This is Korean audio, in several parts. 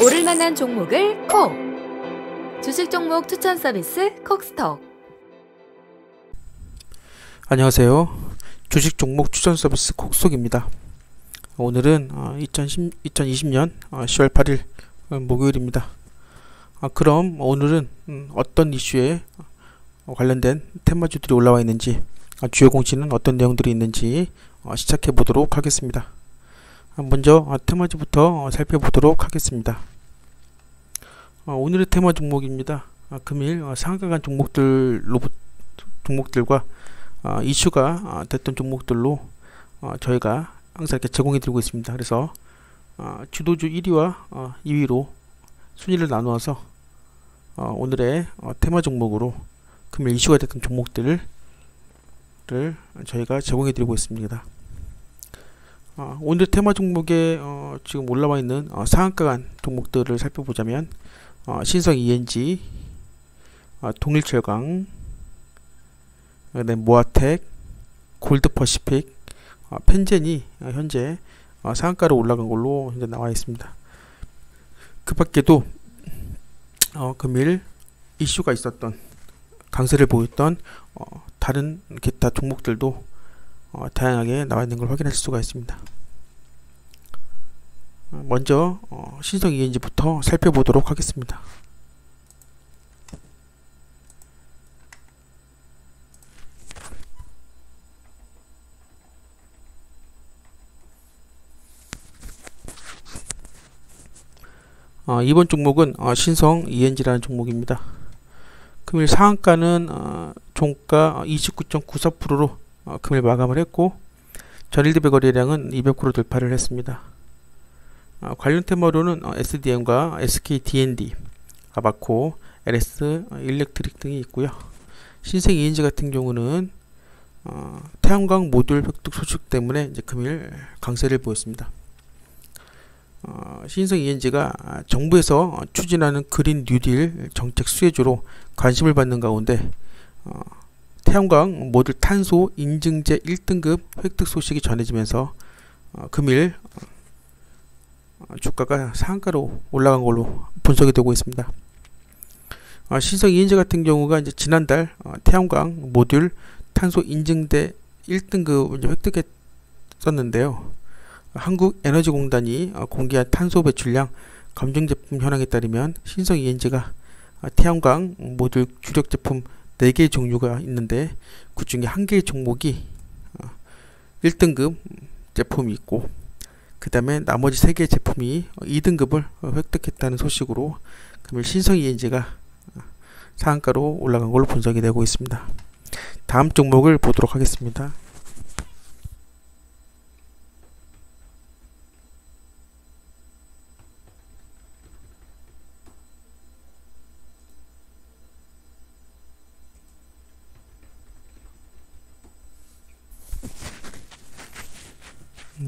오를만한 종목을 콕! 주식 종목 추천 서비스 콕스톡. 안녕하세요. 주식 종목 추천 서비스 콕스톡입니다. 오늘은 2020년 10월 8일 목요일입니다. 그럼 오늘은 어떤 이슈에 관련된 테마주들이 올라와 있는지, 주요 공시는 어떤 내용들이 있는지 시작해 보도록 하겠습니다. 먼저 테마주부터 살펴보도록 하겠습니다. 오늘의 테마 종목입니다. 금일 상한가 간 종목들과 이슈가 됐던 종목들로 저희가 항상 이렇게 제공해 드리고 있습니다. 그래서 주도주 1위와 2위로 순위를 나누어서 오늘의 테마 종목으로 금일 이슈가 됐던 종목들을 저희가 제공해 드리고 있습니다. 오늘 테마 종목에 지금 올라와 있는 상한가 간 종목들을 살펴보자면 신성 ENG, 동일철강, 모아텍, 골드퍼시픽, 펜젠이 현재 상한가로 올라간 걸로 현재 나와 있습니다. 그 밖에도 금일 이슈가 있었던, 강세를 보였던 다른 기타 종목들도 다양하게 나와 있는 걸 확인할 수가 있습니다. 먼저 신성 ENG부터 살펴보도록 하겠습니다. 이번 종목은 신성 ENG라는 종목입니다. 금일 상한가는 종가 29.94%로 금일 마감을 했고, 전일 대비 거래량은 200% 돌파를 했습니다. 관련 테마로는 SDM과 SK D&D, 아바코, LS 일렉트릭 등이 있고요. 신성 ENG 같은 경우는 태양광 모듈 획득 소식 때문에 이제 금일 강세를 보였습니다. 신성 ENG가 정부에서 추진하는 그린 뉴딜 정책 수혜주로 관심을 받는 가운데 태양광 모듈 탄소 인증제 1등급 획득 소식이 전해지면서 금일 주가가 상한가로 올라간 걸로 분석이 되고 있습니다. 신성 ENG 같은 경우가 이제 지난달 태양광 모듈 탄소 인증제 1등급 획득했었는데요. 한국에너지공단이 공개한 탄소 배출량 검증 제품 현황에 따르면 신성 ENG가 태양광 모듈 주력 제품 4개의 종류가 있는데, 그 중에 1개의 종목이 1등급 제품이 있고, 그 다음에 나머지 3개의 제품이 2등급을 획득했다는 소식으로 금일 신성 ENG가 상한가로 올라간 걸로 분석이 되고 있습니다. 다음 종목을 보도록 하겠습니다.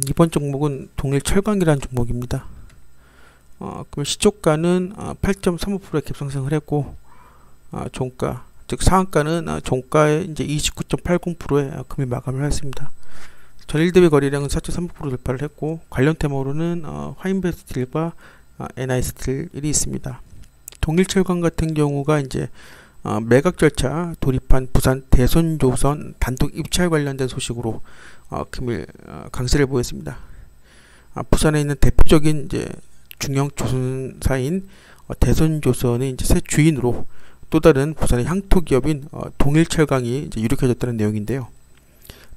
이번 종목은 동일철강이라는 종목입니다. 그럼 시초가는 8.35%의 급상승을 했고, 종가, 즉 상한가는 종가의 이제 29.80%의 금일 마감을 했습니다. 전일 대비 거래량은 4.3% 돌파를 했고, 관련 테마로는 화인베스틸과 NI스틸이 있습니다. 동일철강 같은 경우가 이제 매각 절차 돌입한 부산 대선조선 단독 입찰 관련된 소식으로 금일 강세를 보였습니다. 부산에 있는 대표적인 이제 중형 조선사인 대선조선의 이제 새 주인으로 또 다른 부산의 향토 기업인 동일철강이 이제 유력해졌다는 내용인데요.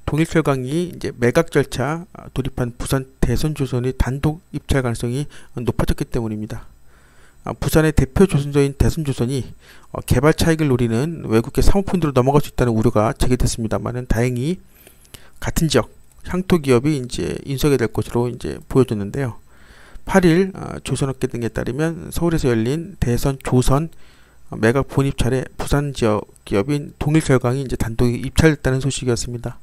동일철강이 이제 매각 절차 돌입한 부산 대선조선의 단독 입찰 가능성이 높아졌기 때문입니다. 부산의 대표 조선사인 대선조선이 개발 차익을 노리는 외국계 사모펀드로 넘어갈 수 있다는 우려가 제기됐습니다만은 다행히 같은 지역 향토 기업이 이제 인수하게 될 것으로 이제 보여졌는데요. 8일 조선업계 등에 따르면 서울에서 열린 대선 조선 매각 본입찰에 부산 지역 기업인 동일철강이 이제 단독 입찰됐다는 소식이었습니다.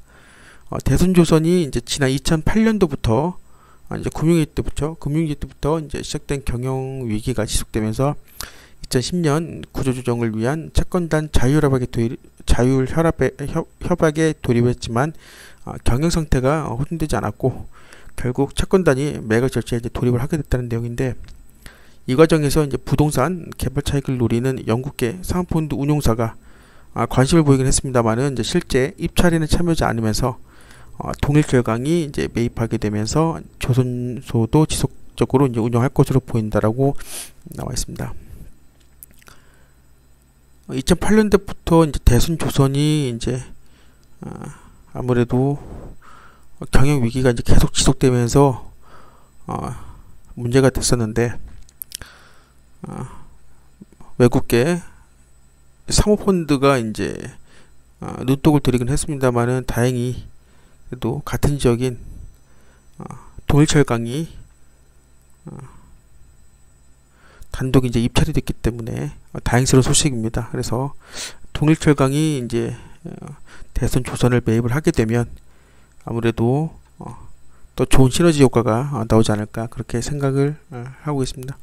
대선조선이 이제 지난 2008년도부터 이제 금융위기 때부터 이제 시작된 경영 위기가 지속되면서 2010년 구조조정을 위한 채권단 자율협약에 돌입했지만 경영 상태가 호전되지 않았고, 결국 채권단이 매각 절차에 이제 돌입을 하게 됐다는 내용인데, 이 과정에서 이제 부동산 개발 차익을 노리는 영국계 상환펀드 운용사가 관심을 보이긴 했습니다만은 이제 실제 입찰에는 참여하지 않으면서 동일철강이 이제 매입하게 되면서 조선소도 지속적으로 이제 운영할 것으로 보인다라고 나와 있습니다. 2008년대부터 이제 대순조선이 이제 아무래도 경영 위기가 이제 계속 지속되면서 문제가 됐었는데, 외국계 사모펀드가 이제 눈독을 들이긴 했습니다만은 다행히 그래도 같은 지역인 동일철강이 단독 이제 입찰이 됐기 때문에 다행스러운 소식입니다. 그래서 동일철강이 이제 대선조선을 매입을 하게 되면 아무래도 또 좋은 시너지 효과가 나오지 않을까, 그렇게 생각을 하고 있습니다.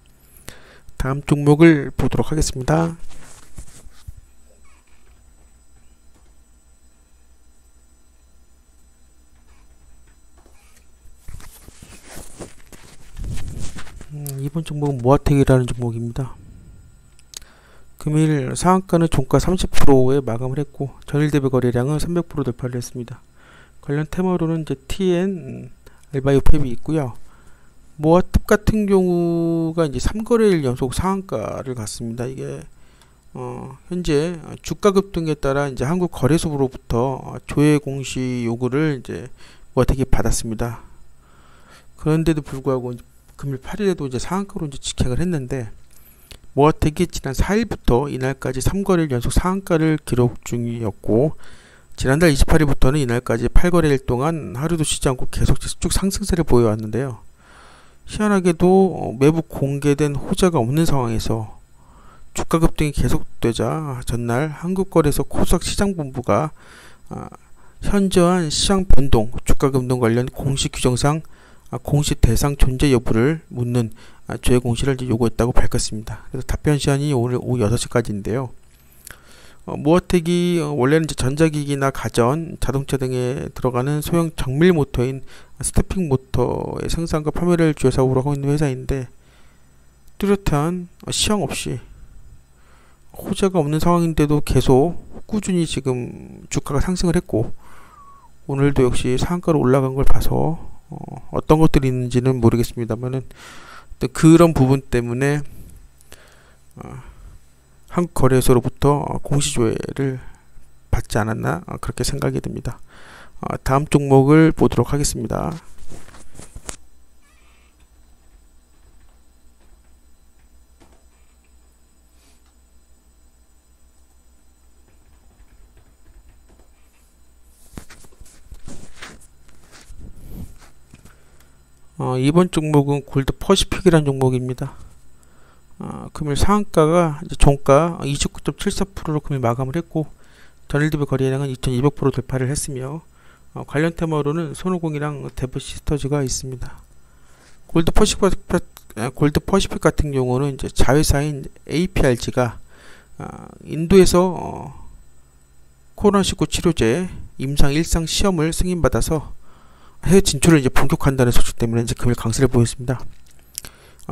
다음 종목을 보도록 하겠습니다. 이번 종목은 모아텍이라는 종목입니다. 금일 상한가는 종가 30%에 마감을 했고, 전일 대비 거래량은 300% 돌파를 했습니다. 관련 테마로는 이제 TN 알바이오팹이 있고요. 모아텍 같은 경우가 이제 3거래일 연속 상한가를 갔습니다. 이게 현재 주가 급등에 따라 이제 한국거래소로부터 조회 공시 요구를 이제 모아텍이 받았습니다. 그런데도 불구하고 금일 8일에도 이제 상한가로 이제 직행을 했는데, 모아텍이 지난 4일부터 이날까지 3거래일 연속 상한가를 기록 중이었고, 지난달 28일부터는 이날까지 8거래일 동안 하루도 쉬지 않고 계속 쭉 상승세를 보여왔는데요. 희한하게도 외부 공개된 호재가 없는 상황에서 주가 급등이 계속되자 전날 한국거래소 코스닥 시장본부가 현저한 시장 변동, 주가 급등 관련 공시 규정상 공시 대상 존재 여부를 묻는 조회 공시를 요구했다고 밝혔습니다. 그래서 답변 시간이 오늘 오후 6시까지인데요. 모아텍이 원래는 이제 전자기기나 가전, 자동차 등에 들어가는 소형 정밀 모터인 스태핑 모터의 생산과 판매를 주요 사업으로 하고 있는 회사인데, 뚜렷한 시황 없이 호재가 없는 상황인데도 계속 꾸준히 지금 주가가 상승을 했고, 오늘도 역시 상한가로 올라간 걸 봐서 어떤 것들이 있는지는 모르겠습니다만은 그런 부분 때문에 한국거래소로부터 공시조회를 받지 않았나, 그렇게 생각이 듭니다. 다음 종목을 보도록 하겠습니다. 이번 종목은 골드 퍼시픽이라는 종목입니다. 금일 상한가가 이제 종가 29.74%로 금일 마감을 했고, 전일 대비 거래량은 2200% 돌파를 했으며, 관련 테마로는 손오공이랑 데브시스터즈가 있습니다. 골드 퍼시픽 같은 경우는 이제 자회사인 APRG가 인도에서 코로나19 치료제 임상 1상 시험을 승인받아서 해외 진출을 이제 본격화한다는 소식 때문에 이제 금일 강세를 보였습니다.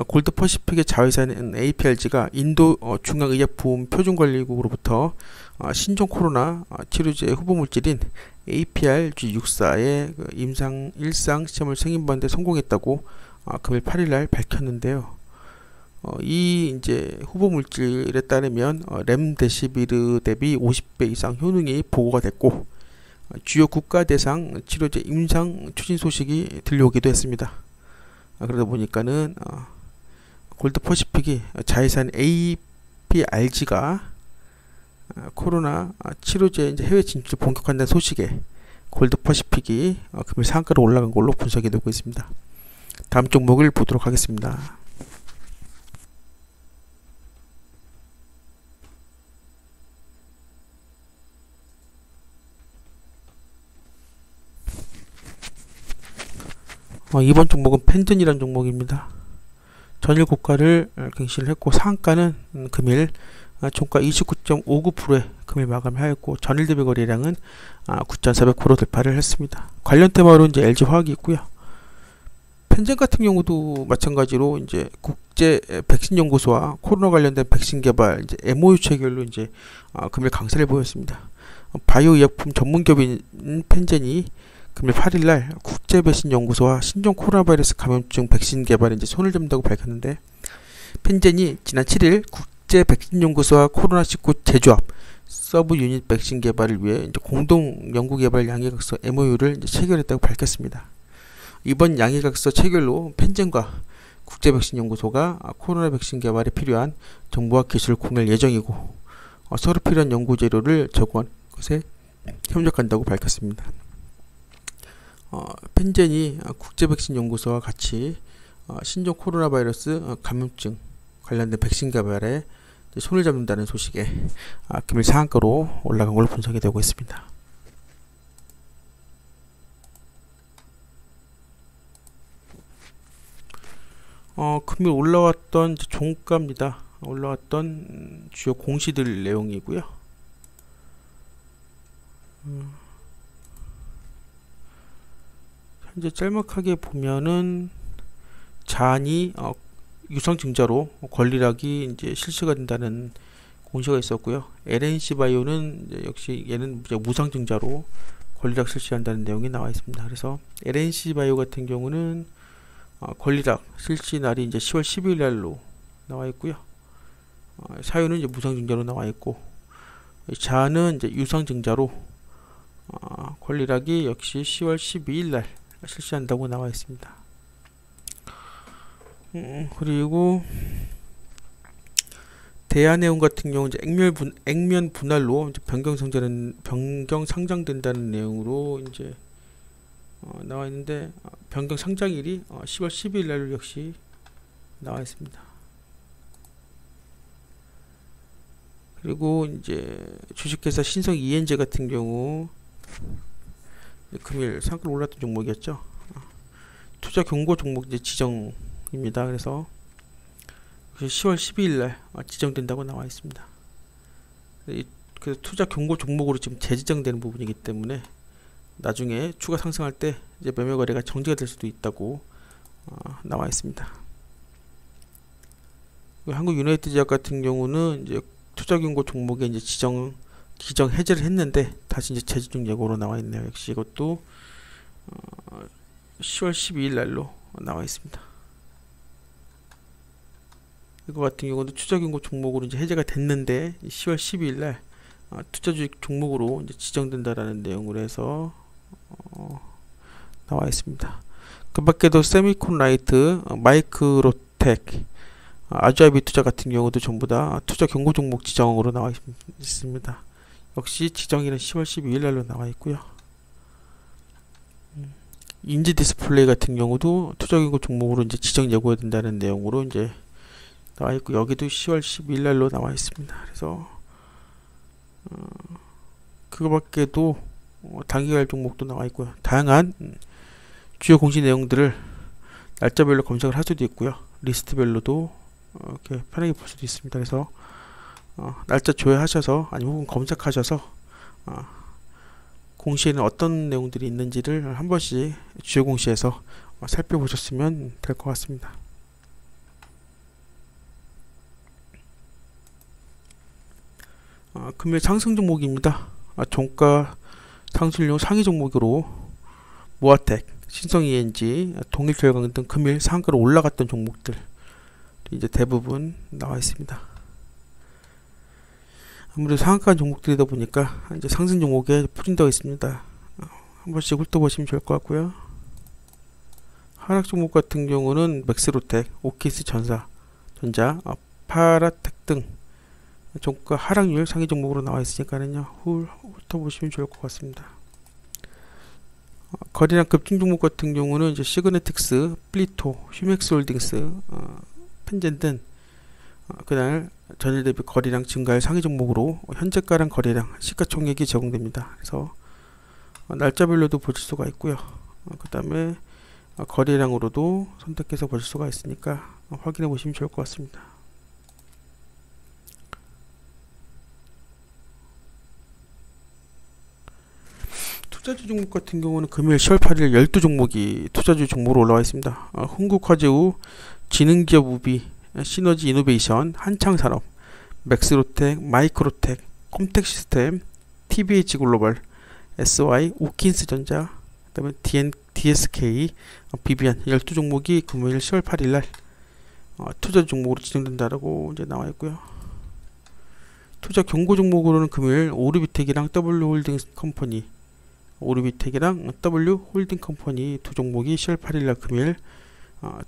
골드 퍼시픽의 자회사인 APRG가 인도 중앙의약보험 표준관리국으로부터 신종 코로나 치료제 후보물질인 APRG64의 임상 1상 시험을 승인받는 데 성공했다고 금일 8일날 밝혔는데요. 이 이제 후보물질에 따르면 렘데시비르 대비 50배 이상 효능이 보고가 됐고, 주요 국가 대상 치료제 임상 추진 소식이 들려오기도 했습니다. 그러다 보니까는 골드 퍼시픽이 자회사인 APRG가 코로나 치료제 이제 해외 진출 본격화한다는 소식에 골드 퍼시픽이 금일 상한가로 올라간 걸로 분석이 되고 있습니다. 다음 종목을 보도록 하겠습니다. 이번 종목은 펜전이라는 종목입니다. 전일 고가를 갱신을 했고, 상한가는 금일 종가 29.59%에 금일 마감하였고, 전일 대비 거래량은 9,400% 돌파를 했습니다. 관련 테마로 이제 LG화학이 있고요. 펜젠 같은 경우도 마찬가지로 이제 국제 백신 연구소와 코로나 관련된 백신 개발 이제 MOU 체결로 이제 금일 강세를 보였습니다. 바이오 의약품 전문 기업인 펜젠이 금일 8일날 국제 백신 연구소와 신종 코로나 바이러스 감염증 백신 개발에 이제 손을 잡는다고 밝혔는데, 펜젠이 지난 7일 국제 백신 연구소와 코로나19 제조합 서브 유닛 백신 개발을 위해 이제 공동 연구 개발 양해각서 MOU를 이제 체결했다고 밝혔습니다. 이번 양해각서 체결로 펜젠과 국제백신연구소가 코로나 백신 개발에 필요한 정보와 기술을 공유할 예정이고, 서로 필요한 연구 재료를 제공한 것에 협력한다고 밝혔습니다. 펜젠이 국제백신연구소와 같이 신종 코로나 바이러스 감염증 관련된 백신 개발에 손을 잡는다는 소식에 금일 상한가로 올라간 걸로 분석이 되고 있습니다. 금일 올라왔던 종가입니다. 올라왔던 주요 공시들 내용이고요. 현재 짤막하게 보면은 잔이 유상증자로 권리락이 이제 실시가 된다는 공시가 있었고요. LNC 바이오는 이제 역시 얘는 무상증자로 권리락 실시한다는 내용이 나와 있습니다. 그래서 LNC 바이오 같은 경우는 권리락 실시 날이 이제 10월 12일 날로 나와 있고요. 사유는 이제 무상증자로 나와 있고, 자는 이제 유상증자로 권리락이 역시 10월 12일 날 실시한다고 나와 있습니다. 그리고 대한해운 같은 경우 이제 액면 분할로 이제 변경 상장된다는 내용으로 이제 나와 있는데, 변경 상장일이 10월 12일 날 역시 나와 있습니다. 그리고 이제 주식회사 신성 ENG 같은 경우 금일 상한가로 올랐던 종목이었죠. 투자 경고 종목 이제 지정입니다. 그래서 10월 12일 날 지정된다고 나와 있습니다. 그 투자 경고 종목으로 지금 재지정되는 부분이기 때문에 나중에 추가 상승할 때 이제 매매 거래가 정지가 될 수도 있다고 나와 있습니다. 한국 유나이티드제약 같은 경우는 이제 투자 경고 종목에 이제 기정 해제를 했는데 다시 이제 재지정 예고로 나와 있네요. 역시 이것도 10월 12일 날로 나와 있습니다. 이거 같은 경우도 투자 경고 종목으로 이제 해제가 됐는데 10월 12일 날 투자주식 종목으로 이제 지정된다라는 내용으로 해서 나와 있습니다. 그 밖에도 세미콘라이트, 마이크로텍, 아주아비 투자 같은 경우도 전부 다 투자 경고 종목 지정으로 나와 있습니다. 역시 지정일은 10월 12일 날로 나와 있고요. 인지 디스플레이 같은 경우도 투자 경고 종목으로 이제 지정 예고해야 된다는 내용으로 이제 나와 있고, 여기도 10월 12일 날로 나와 있습니다. 그래서 그거 밖에도 단기갈 종목도 나와 있고요. 다양한 주요 공시 내용들을 날짜별로 검색을 할 수도 있고요. 리스트별로도 이렇게 편하게 볼 수도 있습니다. 그래서 날짜 조회하셔서 아니면 혹은 검색하셔서 공시에는 어떤 내용들이 있는지를 한 번씩 주요 공시에서 살펴보셨으면 될 것 같습니다. 금일 상승 종목입니다. 종가 상승률 상위 종목으로 모아텍, 신성 ENG, 동일철강 등 금일 상한가로 올라갔던 종목들 이제 대부분 나와 있습니다. 아무래도 상한가 종목들이다 보니까 이제 상승 종목에 포진되어 있습니다. 한 번씩 훑어보시면 좋을 것 같고요. 하락 종목 같은 경우는 맥스로텍, 오키스 전자, 파라텍 등 종가 하락률 상위 종목으로 나와 있으니까는요, 훑어보시면 좋을 것 같습니다. 거래량 급증 종목 같은 경우는 이제 시그네틱스, 플리토, 휴맥스홀딩스, 펜젠 등 그날 전일 대비 거래량 증가할 상위 종목으로 현재가랑 거래량, 시가총액이 제공됩니다. 그래서 날짜별로도 보실 수가 있고요. 그 다음에 거래량으로도 선택해서 보실 수가 있으니까 확인해 보시면 좋을 것 같습니다. 투자주 종목 같은 경우는 금요일 10월 8일 12종목이 투자주 종목으로 올라와 있습니다. 흥국화재우, 지능기업 우비, 시너지 이노베이션, 한창산업, 맥스로텍, 마이크로텍, 콤텍시스템, TBH글로벌, SY, 오킨스전자, 그 다음에 DSK, 비비안 12종목이 금요일 10월 8일날 투자 종목으로 지정된다라고 이제 나와 있고요. 투자 경고 종목으로는 금요일 오르비텍이랑 W홀딩컴퍼니, 오르비텍이랑 W홀딩컴퍼니 두 종목이 10월 8일날 금요일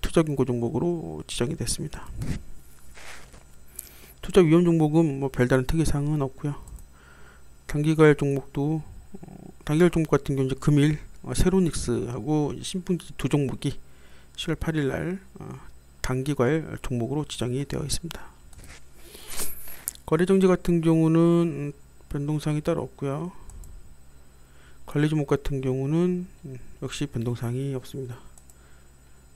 투자 경고 종목으로 지정이 됐습니다. 투자 위험 종목은 뭐 별다른 특이사항은 없고요. 단기과열 종목도 단기과열 종목 같은 경우 이제 금일 세로닉스하고 신풍지 두 종목이 10월 8일날 단기과열 종목으로 지정이 되어 있습니다. 거래정지 같은 경우는 변동사항이 따로 없고요. 관리 종목 같은 경우는 역시 변동사항이 없습니다.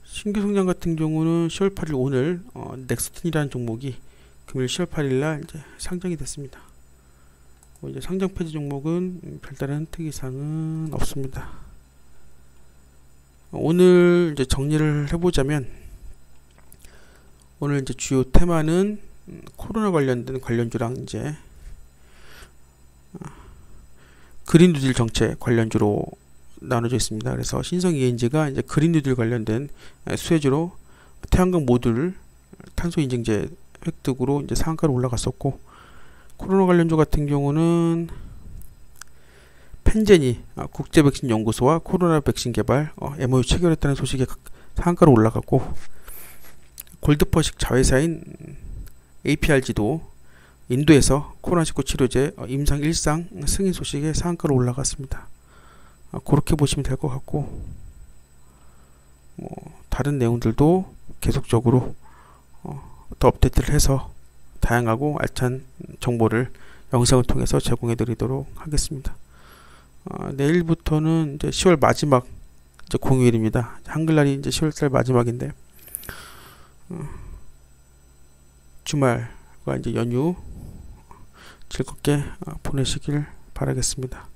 신규 성장 같은 경우는 10월 8일 오늘 넥스틴이라는 종목이 금일 10월 8일날 이제 상장이 됐습니다. 이제 상장 폐지 종목은 별다른 특이사항은 없습니다. 오늘 이제 정리를 해보자면, 오늘 이제 주요 테마는 코로나 관련된 관련주랑 이제 그린 뉴딜 정책 관련주로 나눠져 있습니다. 그래서 신성 ENG가 이제 그린 뉴딜 관련된 수혜주로 태양광 모듈 탄소 인증제 획득으로 이제 상한가로 올라갔었고, 코로나 관련주 같은 경우는 펜제니 국제 백신 연구소와 코로나 백신 개발 MOU 체결했다는 소식에 상한가로 올라갔고, 골드퍼식 자회사인 APRG도 인도에서 코로나19 치료제 임상 1상 승인 소식에 상한가로 올라갔습니다. 그렇게 보시면 될 것 같고, 다른 내용들도 계속적으로 더 업데이트를 해서 다양하고 알찬 정보를 영상을 통해서 제공해 드리도록 하겠습니다. 내일부터는 이제 10월 마지막 이제 공휴일입니다. 한글날이 이제 10월달 마지막인데, 주말과 이제 연휴 즐겁게 보내시길 바라겠습니다.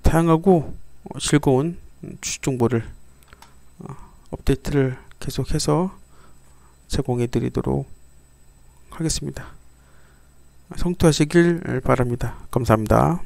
다양하고 즐거운 주식 정보를 업데이트를 계속해서 제공해 드리도록 하겠습니다. 성투하시길 바랍니다. 감사합니다.